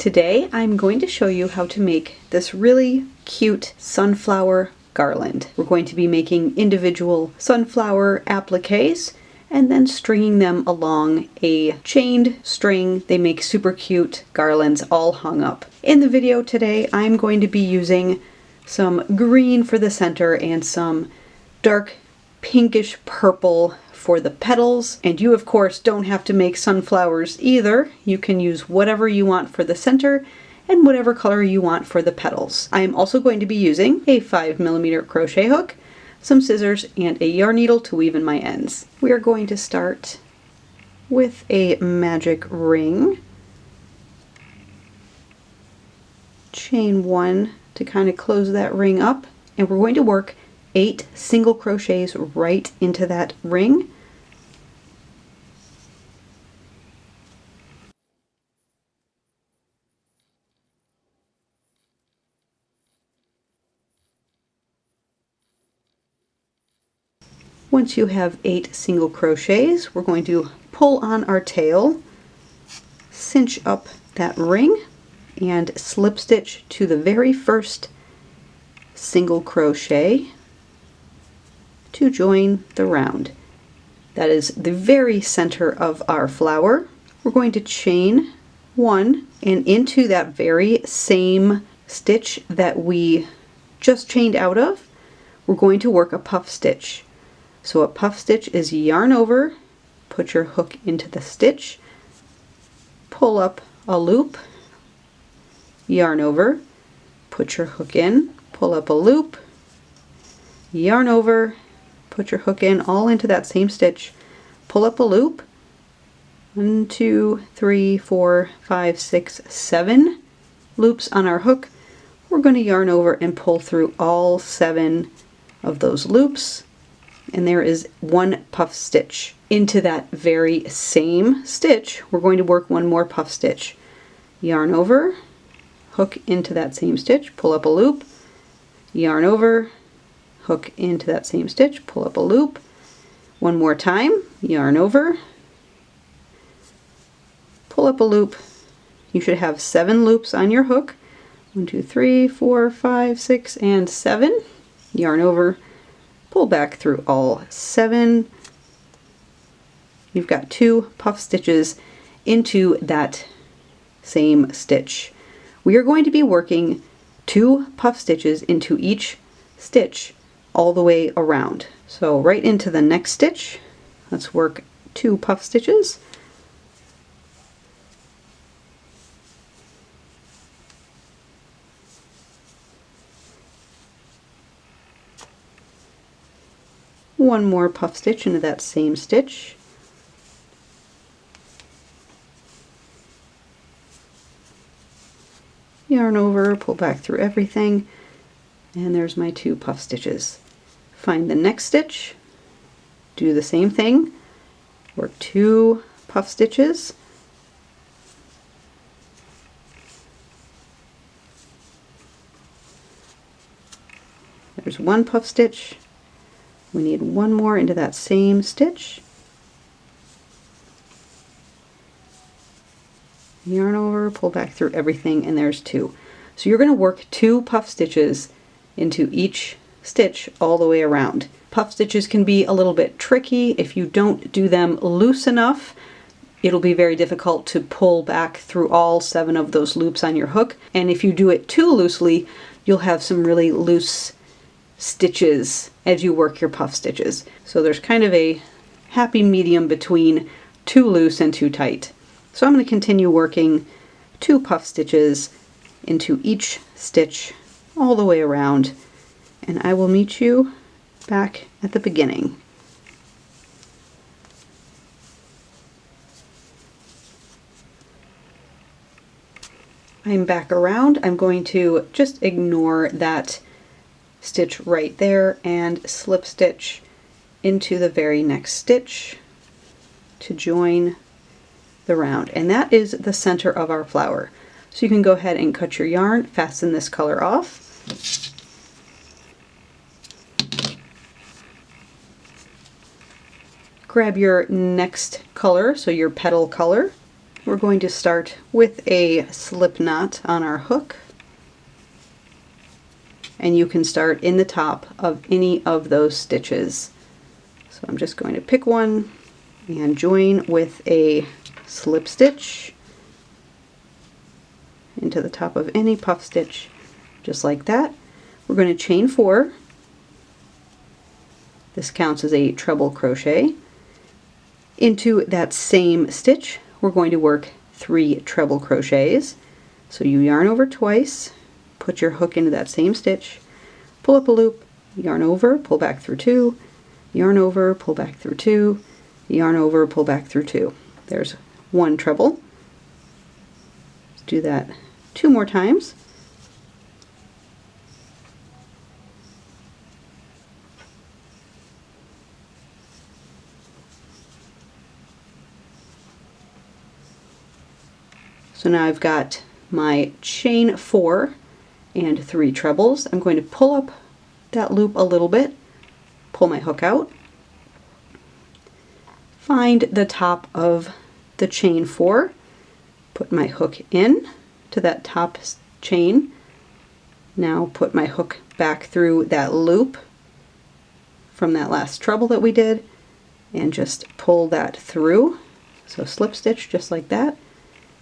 Today I'm going to show you how to make this really cute sunflower garland. We're going to be making individual sunflower appliques and then stringing them along a chained string. They make super cute garlands all hung up. In the video today I'm going to be using some green for the center and some dark pinkish purple for the petals, and you of course don't have to make sunflowers either. You can use whatever you want for the center and whatever color you want for the petals. I am also going to be using a 5mm crochet hook, some scissors, and a yarn needle to weave in my ends. We are going to start with a magic ring. Chain 1 to kind of close that ring up, and we're going to work 8 single crochets right into that ring. Once you have 8 single crochets, we're going to pull on our tail, cinch up that ring, and slip stitch to the very first single crochet to join the round. That is the very center of our flower. We're going to chain 1, and into that very same stitch that we just chained out of, we're going to work a puff stitch. So a puff stitch is yarn over, put your hook into the stitch, pull up a loop, yarn over, put your hook in, pull up a loop, yarn over, put your hook in, all into that same stitch, pull up a loop, 1, 2, 3, 4, 5, 6, 7 loops on our hook. We're going to yarn over and pull through all 7 of those loops, and there is 1 puff stitch. Into that very same stitch, we're going to work 1 more puff stitch. Yarn over, hook into that same stitch, pull up a loop, yarn over, hook into that same stitch, pull up a loop, 1 more time, yarn over, pull up a loop. You should have 7 loops on your hook. 1, 2, 3, 4, 5, 6, and 7. Yarn over, pull back through all 7. You've got 2 puff stitches into that same stitch. We are going to be working 2 puff stitches into each stitch all the way around. So right into the next stitch, let's work 2 puff stitches. One more puff stitch into that same stitch. Yarn over, pull back through everything, and there's my 2 puff stitches. Find the next stitch, do the same thing, work 2 puff stitches, there's 1 puff stitch. We need 1 more into that same stitch. Yarn over, pull back through everything, and there's 2. So you're going to work 2 puff stitches into each stitch all the way around. Puff stitches can be a little bit tricky. If you don't do them loose enough, it'll be very difficult to pull back through all 7 of those loops on your hook. And if you do it too loosely, you'll have some really loose stitches as you work your puff stitches. So there's kind of a happy medium between too loose and too tight. So I'm going to continue working 2 puff stitches into each stitch all the way around, and I will meet you back at the beginning. I'm back around. I'm going to just ignore that stitch right there and slip stitch into the very next stitch to join the round, and that is the center of our flower. So you can go ahead and cut your yarn, fasten this color off, grab your next color, so your petal color, we're going to start with a slip knot on our hook, and you can start in the top of any of those stitches. So I'm just going to pick one and join with a slip stitch into the top of any puff stitch, just like that. We're going to chain 4. This counts as a treble crochet. Into that same stitch, we're going to work 3 treble crochets. So you yarn over twice, put your hook into that same stitch, pull up a loop, yarn over, pull back through 2, yarn over, pull back through 2, yarn over, pull back through 2. There's 1 treble. Let's do that 2 more times. So now I've got my chain 4 and 3 trebles. I'm going to pull up that loop a little bit, pull my hook out, find the top of the chain 4, put my hook in to that top chain. Now put my hook back through that loop from that last treble that we did and just pull that through. So slip stitch just like that.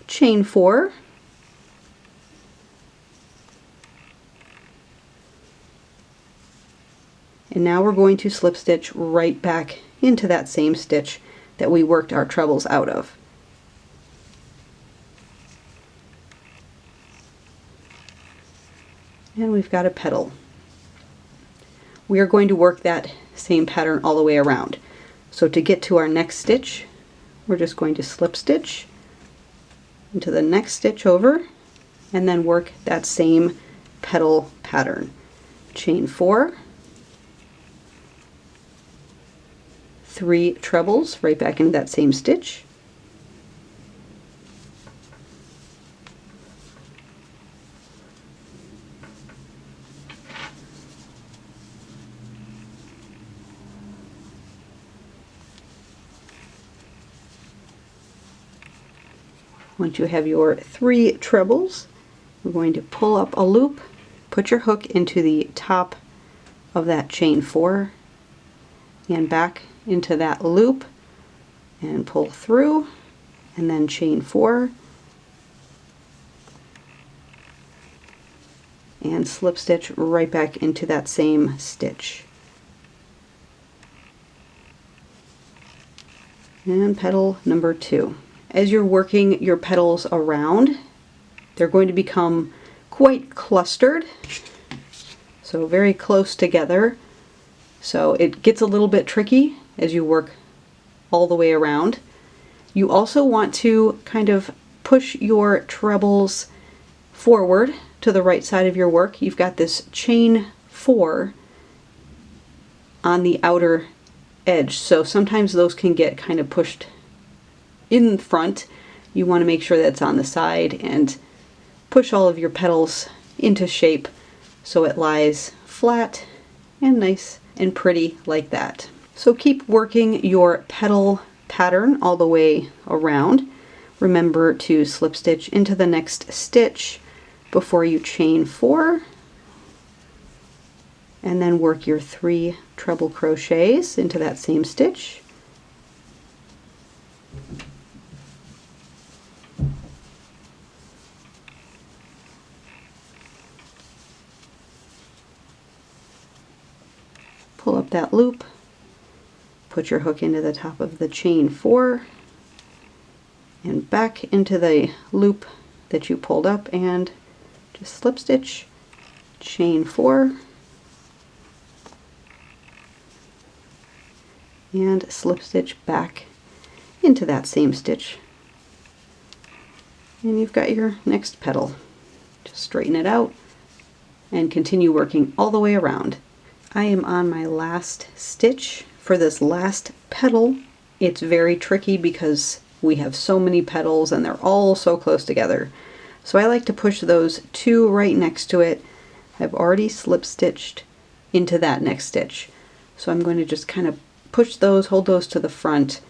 Chain 4, and now we're going to slip stitch right back into that same stitch that we worked our trebles out of. And we've got a petal. We are going to work that same pattern all the way around. So to get to our next stitch, we're just going to slip stitch into the next stitch over and then work that same petal pattern. Chain 4, 3 trebles right back into that same stitch, once you have your 3 trebles, we're going to pull up a loop, put your hook into the top of that chain 4 and back into that loop and pull through, and then chain 4 and slip stitch right back into that same stitch. And petal number 2. As you're working your petals around, they're going to become quite clustered, so very close together. So it gets a little bit tricky as you work all the way around. You also want to kind of push your trebles forward to the right side of your work. You've got this chain 4 on the outer edge, so sometimes those can get kind of pushed in front. You want to make sure that's on the side and push all of your petals into shape so it lies flat and nice and pretty like that. So keep working your petal pattern all the way around. Remember to slip stitch into the next stitch before you chain 4, and then work your 3 treble crochets into that same stitch. Pull up that loop, put your hook into the top of the chain 4 and back into the loop that you pulled up, and just slip stitch, chain 4 and slip stitch back into that same stitch, and you've got your next petal. Just straighten it out and continue working all the way around. I am on my last stitch for this last petal. It's very tricky because we have so many petals and they're all so close together. So I like to push those 2 right next to it. I've already slip stitched into that next stitch. So I'm going to just kind of push those, hold those to the front,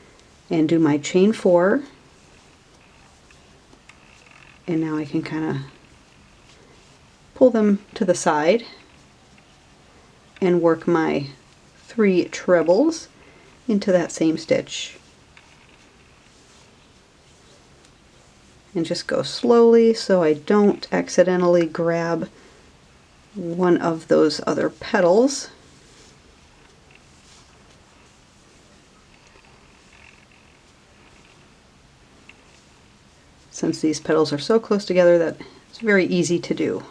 and do my chain 4 And now I can kind of pull them to the side and work my 3 trebles into that same stitch. And just go slowly so I don't accidentally grab one of those other petals. Since these petals are so close together that it's very easy to do.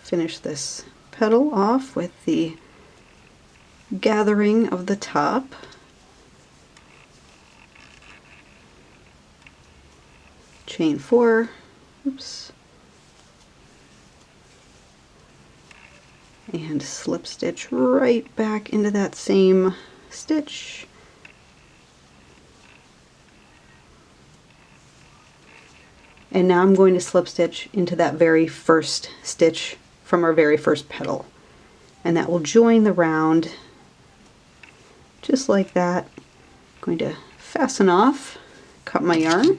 Finish this petal off with the gathering of the top. Chain 4, oops, and slip stitch right back into that same stitch. And now I'm going to slip stitch into that very first stitch from our very first petal. And that will join the round just like that. I'm going to fasten off, cut my yarn.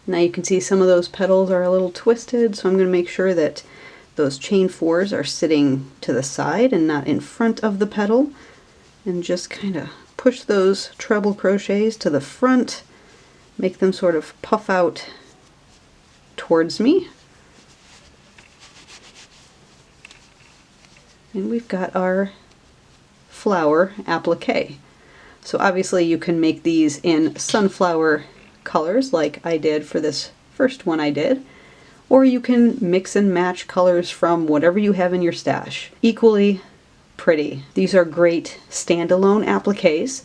Now you can see some of those petals are a little twisted, so I'm going to make sure that those chain 4s are sitting to the side and not in front of the petal. And just kind of push those treble crochets to the front, make them sort of puff out towards me. And we've got our flower applique. So obviously you can make these in sunflower colors like I did for this first one I did, or you can mix and match colors from whatever you have in your stash. Equally pretty. These are great standalone appliques,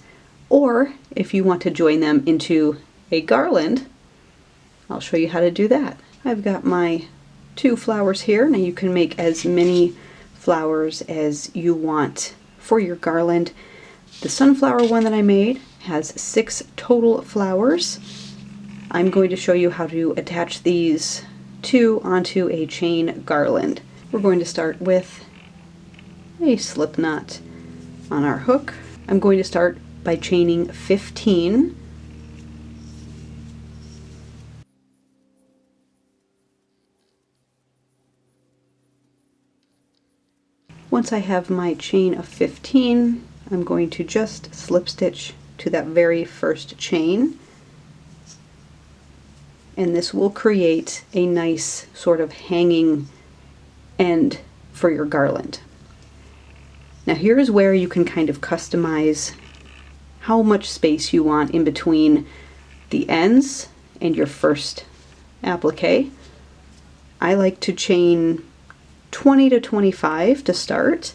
or if you want to join them into a garland, I'll show you how to do that. I've got my 2 flowers here. Now you can make as many flowers as you want for your garland. The sunflower one that I made has 6 total flowers. I'm going to show you how to attach these 2 onto a chain garland. We're going to start with a slip knot on our hook. I'm going to start by chaining 15. Once I have my chain of 15, I'm going to just slip stitch to that very first chain, and this will create a nice sort of hanging end for your garland. Now here is where you can kind of customize how much space you want in between the ends and your first applique. I like to chain 20 to 25 to start.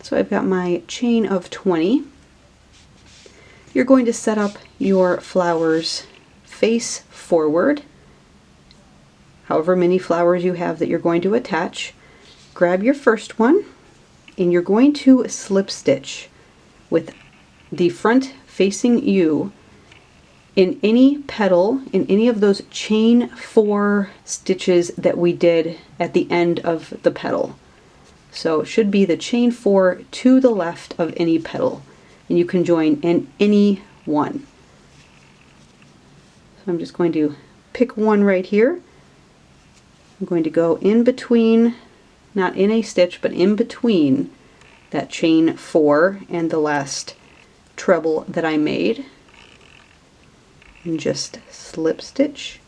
So I've got my chain of 20. You're going to set up your flowers face forward, however many flowers you have that you're going to attach. Grab your first one and you're going to slip stitch with the front facing you in any petal, in any of those chain 4 stitches that we did at the end of the petal. So it should be the chain 4 to the left of any petal, and you can join in any one. So I'm just going to pick one right here. I'm going to go in between, not in a stitch, but in between that chain 4 and the last treble that I made, and just slip stitch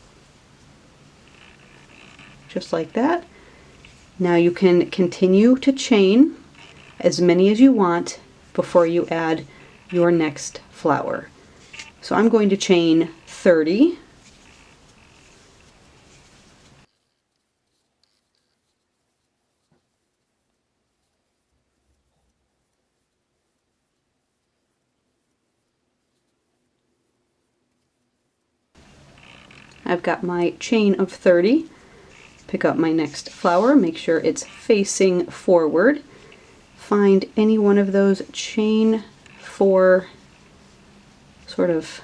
just like that. Now you can continue to chain as many as you want before you add your next flower. So I'm going to chain 30. I've got my chain of 30. Pick up my next flower, make sure it's facing forward. Find any one of those chain 4 sort of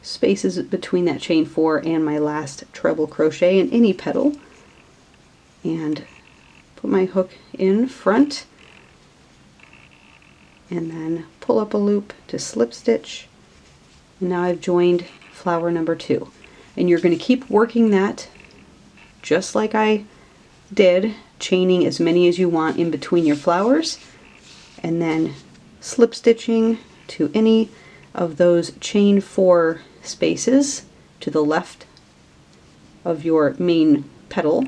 spaces between that chain 4 and my last treble crochet in any petal, and put my hook in front, and then pull up a loop to slip stitch. And now I've joined flower number 2, and you're going to keep working that just like I did, chaining as many as you want in between your flowers, and then slip stitching to any of those chain 4 spaces to the left of your main petal,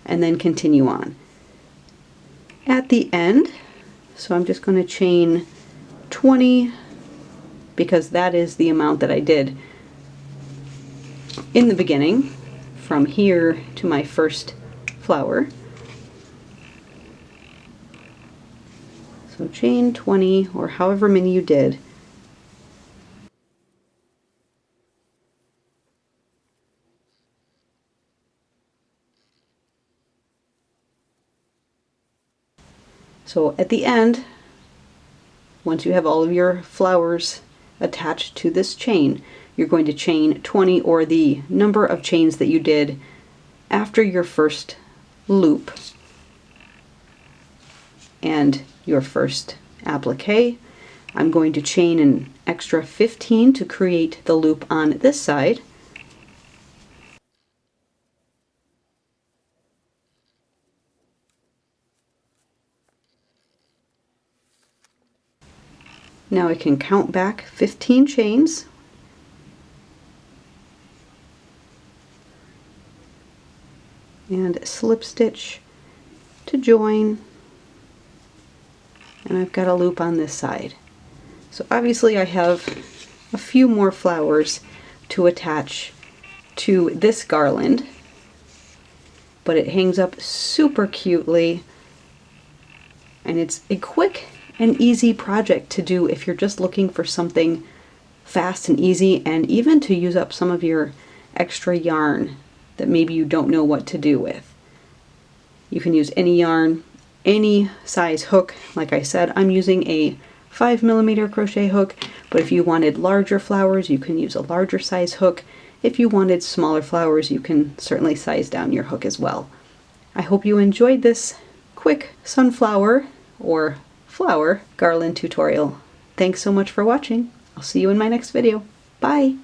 and then continue on. At the end, so I'm just going to chain 20 because that is the amount that I did in the beginning from here to my first flower. So chain 20 or however many you did. So at the end, once you have all of your flowers attached to this chain, you're going to chain 20 or the number of chains that you did after your first loop and your first applique. I'm going to chain an extra 15 to create the loop on this side. Now I can count back 15 chains. And slip stitch to join, and I've got a loop on this side. So obviously I have a few more flowers to attach to this garland, but it hangs up super cutely, and it's a quick and easy project to do if you're just looking for something fast and easy, and even to use up some of your extra yarn that maybe you don't know what to do with. You can use any yarn, any size hook. Like I said, I'm using a 5mm crochet hook, but if you wanted larger flowers, you can use a larger size hook. If you wanted smaller flowers, you can certainly size down your hook as well. I hope you enjoyed this quick sunflower or flower garland tutorial. Thanks so much for watching. I'll see you in my next video. Bye!